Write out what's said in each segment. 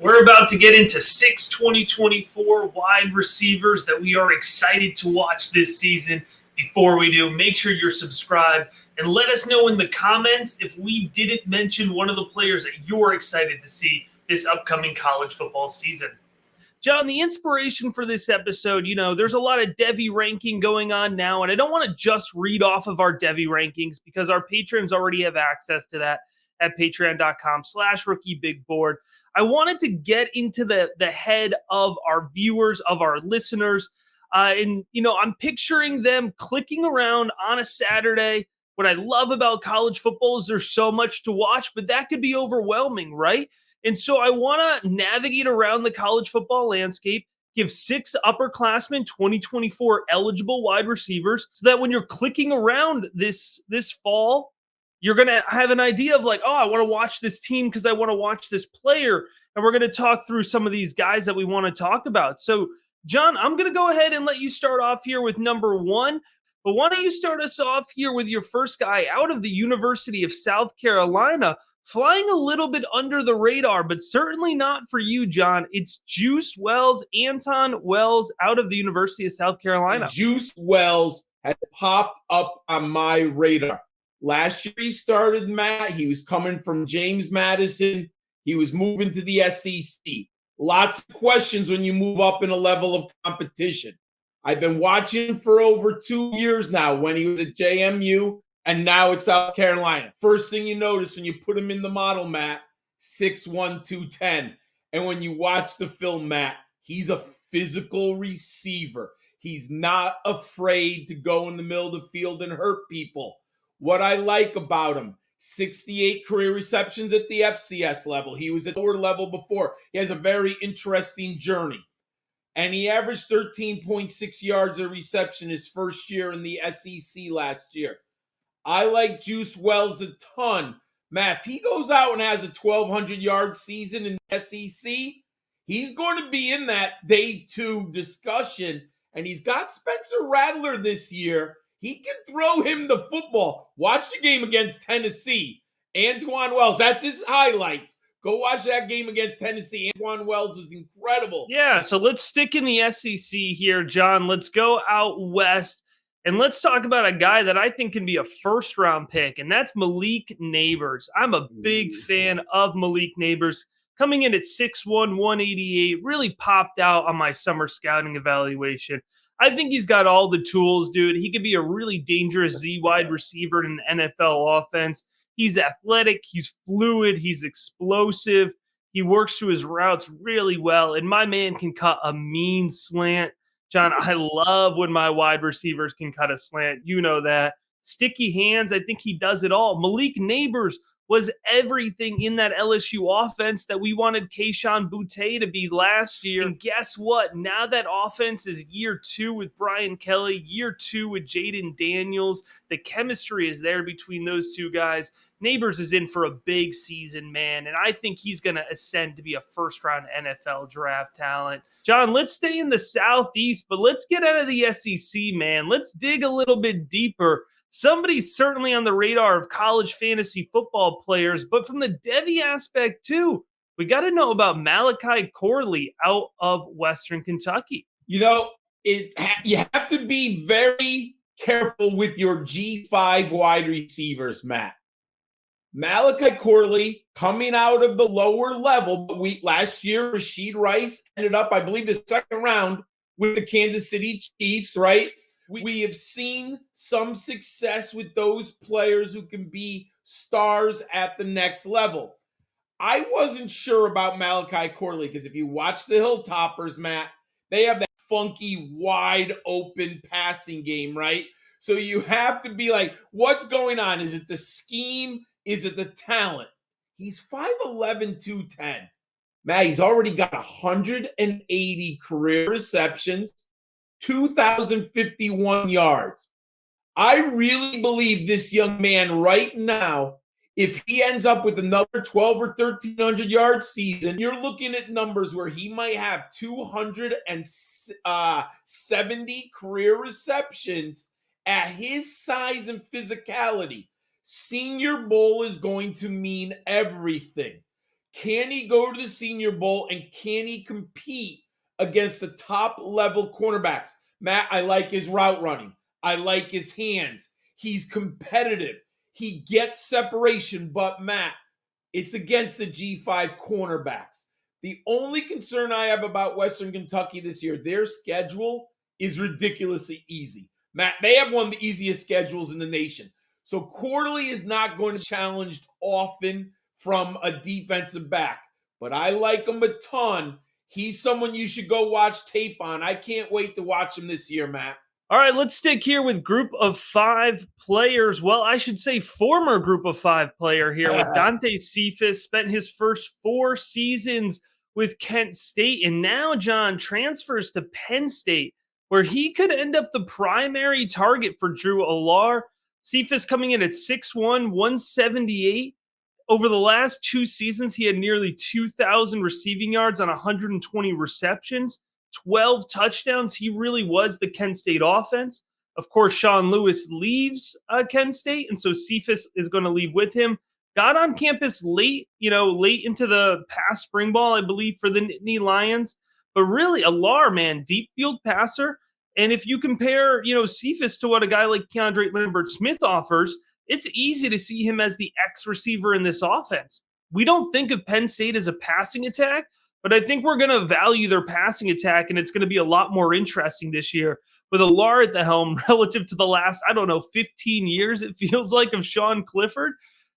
We're about to get into 2024 wide receivers that we are excited to watch this season. Before we do, make sure you're subscribed and let us know in the comments if we didn't mention one of the players that you're excited to see this upcoming college football season. John, the inspiration for this episode, there's a lot of Devy ranking going on now, and I don't want to just read off of our Devy rankings because our patrons already have access to that at patreon.com/rookiebigboard. I wanted to get into the head of our viewers, of our listeners. I'm picturing them clicking around on a Saturday. What I love about college football is there's so much to watch, but that could be overwhelming, right? And so I want to navigate around the college football landscape, give 6 upperclassmen 2024 eligible wide receivers so that when you're clicking around this fall, you're going to have an idea of like, oh, I want to watch this team because I want to watch this player. And we're going to talk through some of these guys that we want to talk about. So, John, I'm going to go ahead and let you start off here with number 1. But why don't you start us off here with your first guy out of the University of South Carolina, flying a little bit under the radar, but certainly not for you, John. It's Juice Wells, Antwane Wells out of the University of South Carolina. Juice Wells has popped up on my radar. Last year he started, Matt. He was coming from James Madison. He was moving to the SEC. Lots of questions when you move up in a level of competition. I've been watching for over 2 years now when he was at JMU, and now it's South Carolina. First thing you notice when you put him in the model, Matt, 6'1", 210. And when you watch the film, Matt, he's a physical receiver. He's not afraid to go in the middle of the field and hurt people. What I like about him, 68 career receptions at the FCS level. He was at the lower level before. He has a very interesting journey. And he averaged 13.6 yards a reception his first year in the SEC last year. I like Juice Wells a ton. Matt, if he goes out and has a 1,200-yard season in the SEC, he's going to be in that day 2 discussion. And he's got Spencer Rattler this year. He can throw him the football. Watch the game against Tennessee. Antwane Wells, that's his highlights. Go watch that game against Tennessee. Antwane Wells was incredible. Yeah, so let's stick in the SEC here, John. Let's go out west, and let's talk about a guy that I think can be a first-round pick, and that's Malik Nabers. I'm a big fan of Malik Nabers. Coming in at 6'1", 188, really popped out on my summer scouting evaluation. I think he's got all the tools, dude. He could be a really dangerous Z wide receiver in an NFL offense. He's athletic, he's fluid, he's explosive. He works through his routes really well, and my man can cut a mean slant. John, I love when my wide receivers can cut a slant. You know that. Sticky hands, I think he does it all. Malik Nabers was everything in that LSU offense that we wanted Kayshon Boutte to be last year. And guess what? Now that offense is year 2 with Brian Kelly, year 2 with Jaden Daniels. The chemistry is there between those two guys. Nabers is in for a big season, man, and I think he's going to ascend to be a first-round NFL draft talent. John, let's stay in the Southeast, but let's get out of the SEC, man. Let's dig a little bit deeper. Somebody's certainly on the radar of college fantasy football players, but from the Devy aspect too, we got to know about Malachi Corley out of Western Kentucky. You have to be very careful with your G5 wide receivers, Matt. Malachi Corley coming out of the lower level, but last year Rashid Rice ended up, I believe, the second round with the Kansas City Chiefs, right? We have seen some success with those players who can be stars at the next level. I wasn't sure about Malachi Corley because if you watch the Hilltoppers, Matt, they have that funky, wide open passing game, right? So you have to be like, what's going on? Is it the scheme? Is it the talent? He's 5'11", 210. Matt, he's already got 180 career receptions, 2,051 yards. I really believe this young man right now, if he ends up with another 12 or 1,300 yard season, you're looking at numbers where he might have 270 career receptions at his size and physicality. Senior Bowl is going to mean everything. Can he go to the Senior Bowl, and can he compete against the top level cornerbacks? Matt, I like his route running. I like his hands. He's competitive. He gets separation, but Matt, it's against the G5 cornerbacks. The only concern I have about Western Kentucky this year, their schedule is ridiculously easy. Matt, they have one of the easiest schedules in the nation. So Corley is not going to be challenged often from a defensive back, but I like him a ton. He's someone you should go watch tape on. I can't wait to watch him this year, Matt. All right, let's stick here with group of 5 players. Well, I should say former group of 5 player here with Dantecephas. Spent his first 4 seasons with Kent State, and now John transfers to Penn State, where he could end up the primary target for Drew Allar. Cephus coming in at 6'1", 178. Over the last 2 seasons, he had nearly 2,000 receiving yards on 120 receptions, 12 touchdowns. He really was the Kent State offense. Of course, Sean Lewis leaves Kent State, and so Cephus is going to leave with him. Got on campus late into the past spring ball, I believe, for the Nittany Lions. But really, Allar, man, deep field passer. And if you compare, Cephus to what a guy like Keandre Lambert-Smith offers, it's easy to see him as the X receiver in this offense. We don't think of Penn State as a passing attack, but I think we're going to value their passing attack, and it's going to be a lot more interesting this year with Allar at the helm relative to the last, 15 years, it feels like, of Sean Clifford.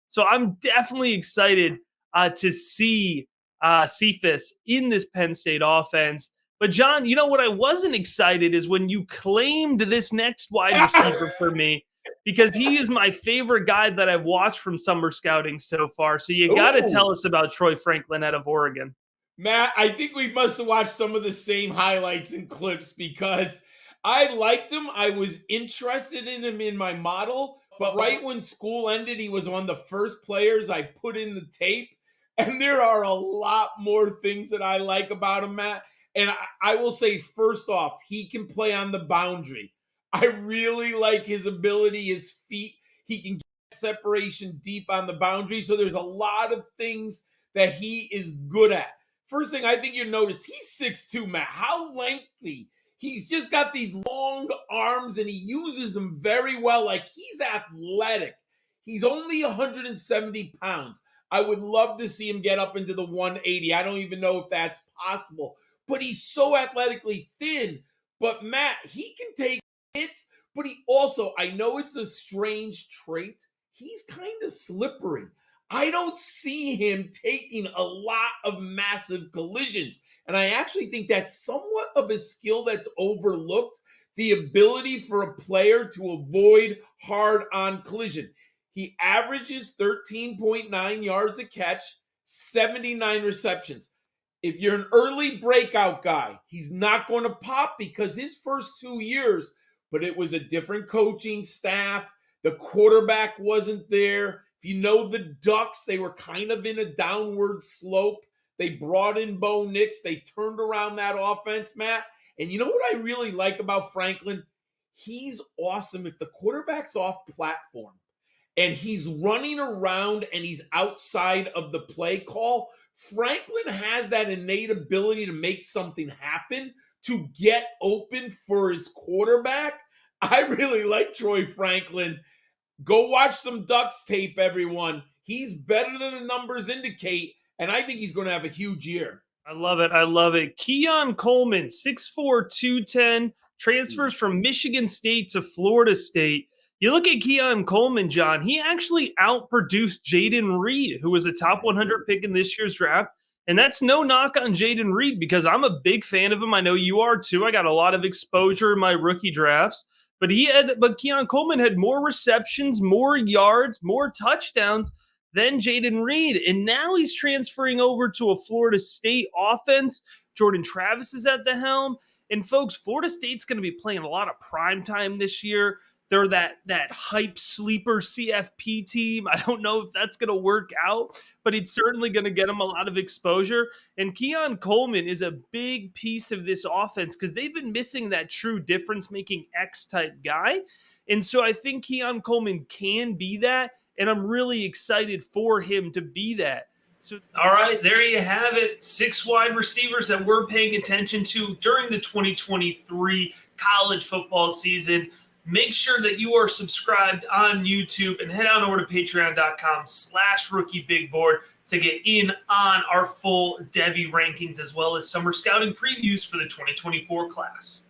So I'm definitely excited to see Cephus in this Penn State offense. But John, what I wasn't excited is when you claimed this next wide receiver for me, because he is my favorite guy that I've watched from summer scouting so far. So you got to tell us about Troy Franklin out of Oregon. Matt, I think we must have watched some of the same highlights and clips because I liked him. I was interested in him in my model, but right when school ended, he was one of the first players I put in the tape. And there are a lot more things that I like about him, Matt. And I will say, first off, he can play on the boundary. I really like his ability, his feet. He can get separation deep on the boundary. So there's a lot of things that he is good at. First thing I think you notice, he's 6'2", Matt. How lengthy. He's just got these long arms, and he uses them very well. Like, he's athletic. He's only 170 pounds. I would love to see him get up into the 180. I don't even know if that's possible. But he's so athletically thin. But, Matt, he can take hits, but he also, I know it's a strange trait, he's kind of slippery. I don't see him taking a lot of massive collisions. And I actually think that's somewhat of a skill that's overlooked, the ability for a player to avoid hard-on collision. He averages 13.9 yards a catch, 79 receptions. If you're an early breakout guy, he's not going to pop because his first 2 years, but it was a different coaching staff. The quarterback wasn't there. If you know the Ducks, they were kind of in a downward slope. They brought in Bo Nix. They turned around that offense, Matt. And you know what I really like about Franklin? He's awesome if the quarterback's off platform and he's running around and he's outside of the play call. Franklin has that innate ability to make something happen, to get open for his quarterback. I really like Troy Franklin. Go watch some Ducks tape, everyone. He's better than the numbers indicate, and I think he's going to have a huge year. I love it. I love it. Keon Coleman, 6'4", 210, transfers from Michigan State to Florida State. You look at Keon Coleman, John, he actually outproduced Jaden Reed, who was a top 100 pick in this year's draft. And that's no knock on Jaden Reed because I'm a big fan of him. I know you are too. I got a lot of exposure in my rookie drafts. But Keon Coleman had more receptions, more yards, more touchdowns than Jaden Reed. And now he's transferring over to a Florida State offense. Jordan Travis is at the helm. And folks, Florida State's going to be playing a lot of primetime this year. They're that hype sleeper CFP team. I don't know if that's going to work out, but it's certainly going to get them a lot of exposure. And Keon Coleman is a big piece of this offense because they've been missing that true difference-making X-type guy. And so I think Keon Coleman can be that, and I'm really excited for him to be that. All right, there you have it. 6 wide receivers that we're paying attention to during the 2023 college football season. Make sure that you are subscribed on YouTube and head on over to patreon.com/rookiebigboard to get in on our full Devy rankings as well as summer scouting previews for the 2024 class.